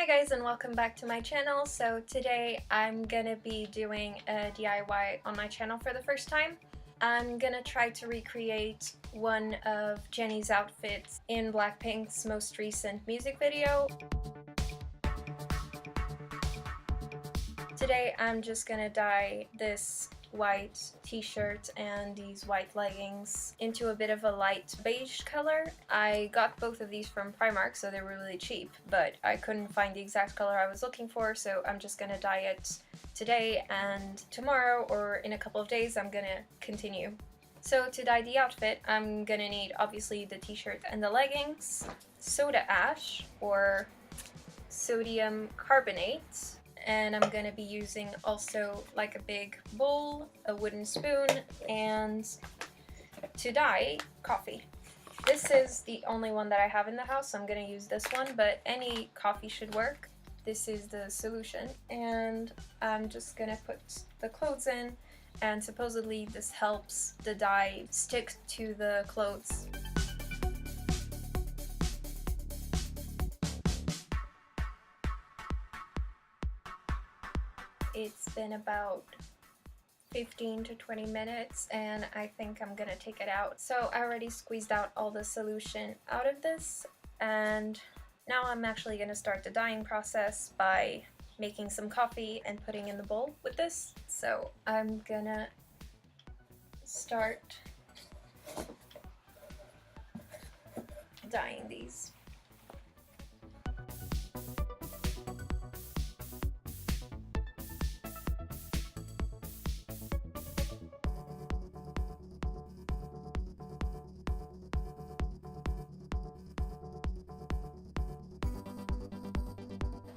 guys, and welcome back to my channel. So today I'm gonna be doing a DIY on my channel for the first time. I'm gonna try to recreate one of Jennie's outfits in Blackpink's most recent music video. Today I'm just gonna dye this white t-shirt and these white leggings into a bit of a light beige color. I got both of these from Primark, so they were really cheap, but I couldn't find the exact color I was looking for, so I'm just gonna dye it today, and tomorrow or in a couple of days I'm gonna continue. So to dye the outfit, I'm gonna need obviously the t-shirt and the leggings, soda ash or sodium carbonate, and I'm gonna be using also like a big bowl, a wooden spoon, and to dye, coffee. This is the only one that I have in the house, so I'm gonna use this one, but any coffee should work. This is the solution, and I'm just gonna put the clothes in, and supposedly this helps the dye stick to the clothes. It's been about 15 to 20 minutes and I think I'm gonna take it out. So I already squeezed out all the solution out of this, and now I'm actually gonna start the dyeing process by making some coffee and putting in the bowl with this. So I'm gonna start dyeing these.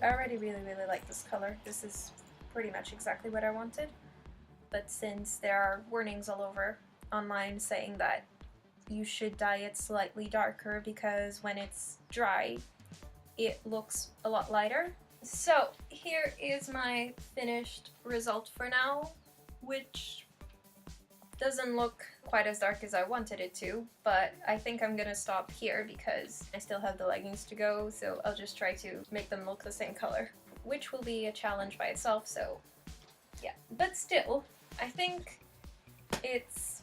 I already really like this color. This is pretty much exactly what I wanted, but since there are warnings all over online saying that you should dye it slightly darker because when it's dry it looks a lot lighter. So here is my finished result for now, which doesn't look quite as dark as I wanted it to, but I think I'm gonna stop here because I still have the leggings to go, so I'll just try to make them look the same color, which will be a challenge by itself, so yeah. But still, I think it's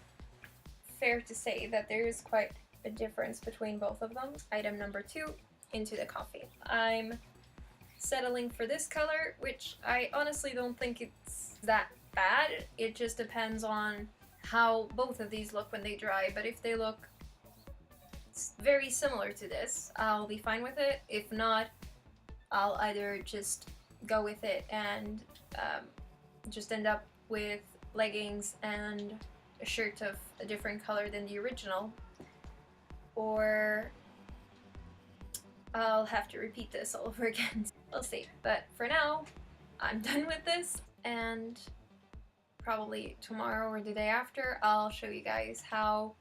fair to say that there is quite a difference between both of them. Item number 2, into the coffee. I'm settling for this color, which I honestly don't think it's that bad. It just depends on how both of these look when they dry, but if they look very similar to this, I'll be fine with it. If not, I'll either just go with it and just end up with leggings and a shirt of a different color than the original, or I'll have to repeat this all over again. We'll see. But for now, I'm done with this, and probably tomorrow or the day after I'll show you guys how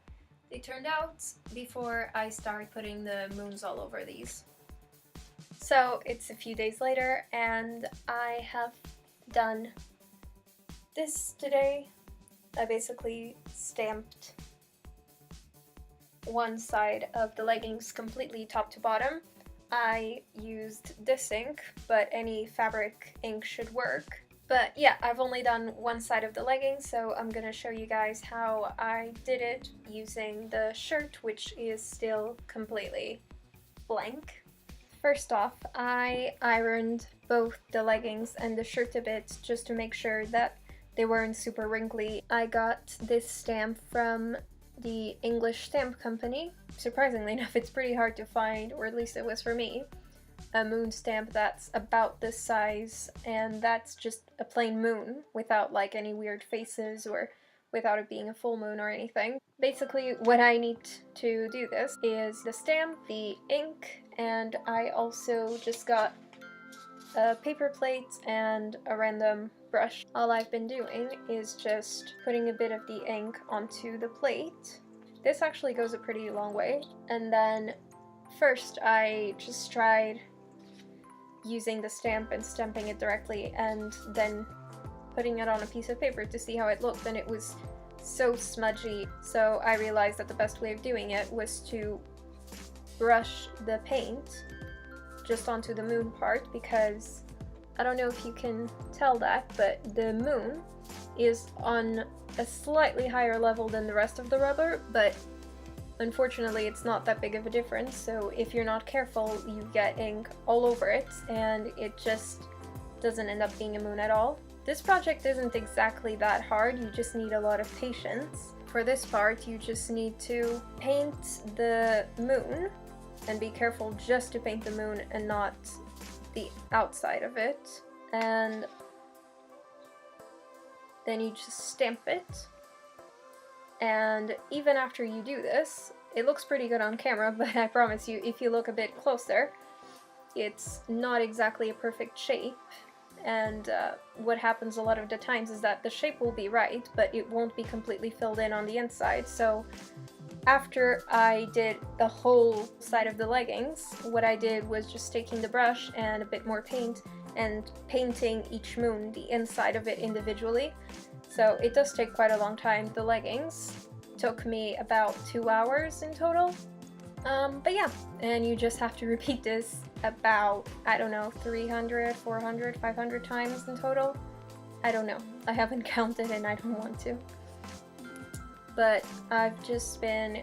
they turned out before I start putting the moons all over these. So it's a few days later and I have done this today. I basically stamped one side of the leggings completely top to bottom. I used this ink, but any fabric ink should work. But yeah, I've only done one side of the leggings, so I'm gonna show you guys how I did it using the shirt, which is still completely blank. First off, I ironed both the leggings and the shirt a bit just to make sure that they weren't super wrinkly. I got this stamp from the English stamp company. Surprisingly enough, it's pretty hard to find, or at least it was for me, a moon stamp that's about this size, and that's just a plain moon without like any weird faces or without it being a full moon or anything. Basically what I need to do this is the stamp, the ink, and I also just got a paper plate and a random brush. All I've been doing is just putting a bit of the ink onto the plate. This actually goes a pretty long way, and then first I just tried using the stamp and stamping it directly and then putting it on a piece of paper to see how it looked, and it was so smudgy. So I realized that the best way of doing it was to brush the paint just onto the moon part, because I don't know if you can tell that, but the moon is on a slightly higher level than the rest of the rubber, but unfortunately it's not that big of a difference, so if you're not careful you get ink all over it and it just doesn't end up being a moon at all. This project isn't exactly that hard, you just need a lot of patience. For this part you just need to paint the moon, and be careful just to paint the moon and not the outside of it, and then you just stamp it. And even after you do this, it looks pretty good on camera, but I promise you, if you look a bit closer, it's not exactly a perfect shape. And what happens a lot of the times is that the shape will be right, but it won't be completely filled in on the inside. So after I did the whole side of the leggings, what I did was just taking the brush and a bit more paint and painting each moon, the inside of it individually. So it does take quite a long time. The leggings took me about 2 hours in total. But yeah, and you just have to repeat this about, I don't know, 300, 400, 500 times in total. I don't know. I haven't counted and I don't want to. But I've just been,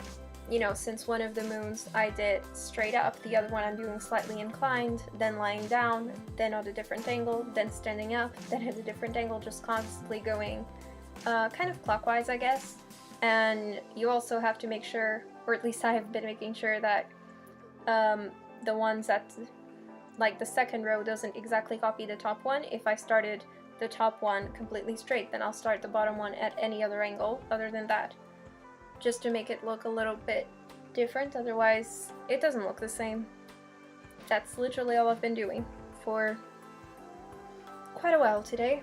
you know, since one of the moons I did straight up, the other one I'm doing slightly inclined, then lying down, then at a different angle, then standing up, then at a different angle, just constantly going kind of clockwise, I guess. And you also have to make sure, or at least I have been making sure, that the ones that, like the second row doesn't exactly copy the top one. If I started the top one completely straight, then I'll start the bottom one at any other angle other than that, just to make it look a little bit different, otherwise it doesn't look the same. That's literally all I've been doing for quite a while today.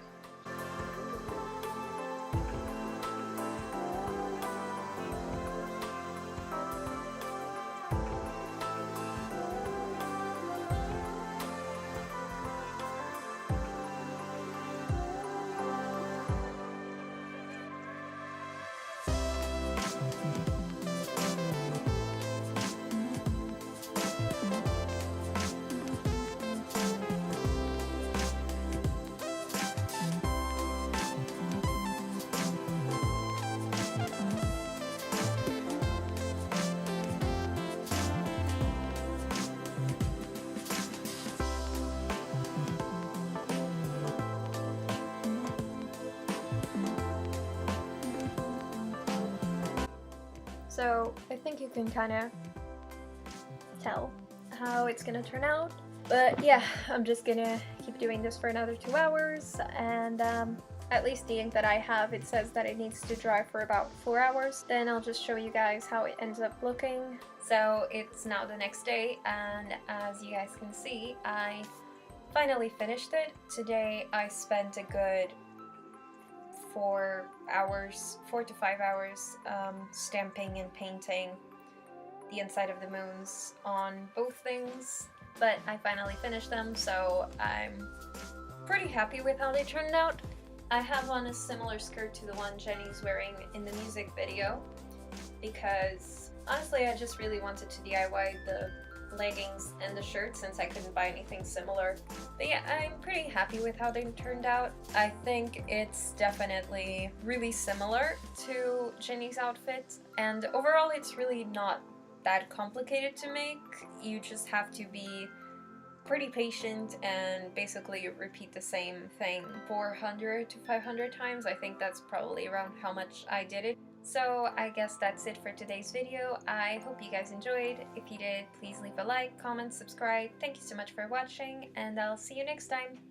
So I think you can kind of tell how it's gonna turn out. But yeah, I'm just gonna keep doing this for another 2 hours, and at least the ink that I have, it says that it needs to dry for about 4 hours. Then I'll just show you guys how it ends up looking. So it's now the next day, and as you guys can see, I finally finished it. Today I spent a good 4 to 5 hours stamping and painting the inside of the moons on both things, but I finally finished them, so I'm pretty happy with how they turned out. I have on a similar skirt to the one Jennie's wearing in the music video, because honestly I just really wanted to DIY the leggings and the shirt since I couldn't buy anything similar. But yeah, I'm pretty happy with how they turned out. I think it's definitely really similar to Jennie's outfit, and overall it's really not that complicated to make. You just have to be pretty patient and basically repeat the same thing 400 to 500 times. I think that's probably around how much I did it. So I guess that's it for today's video. I hope you guys enjoyed. If you did, please leave a like, comment, subscribe. Thank you so much for watching, and I'll see you next time.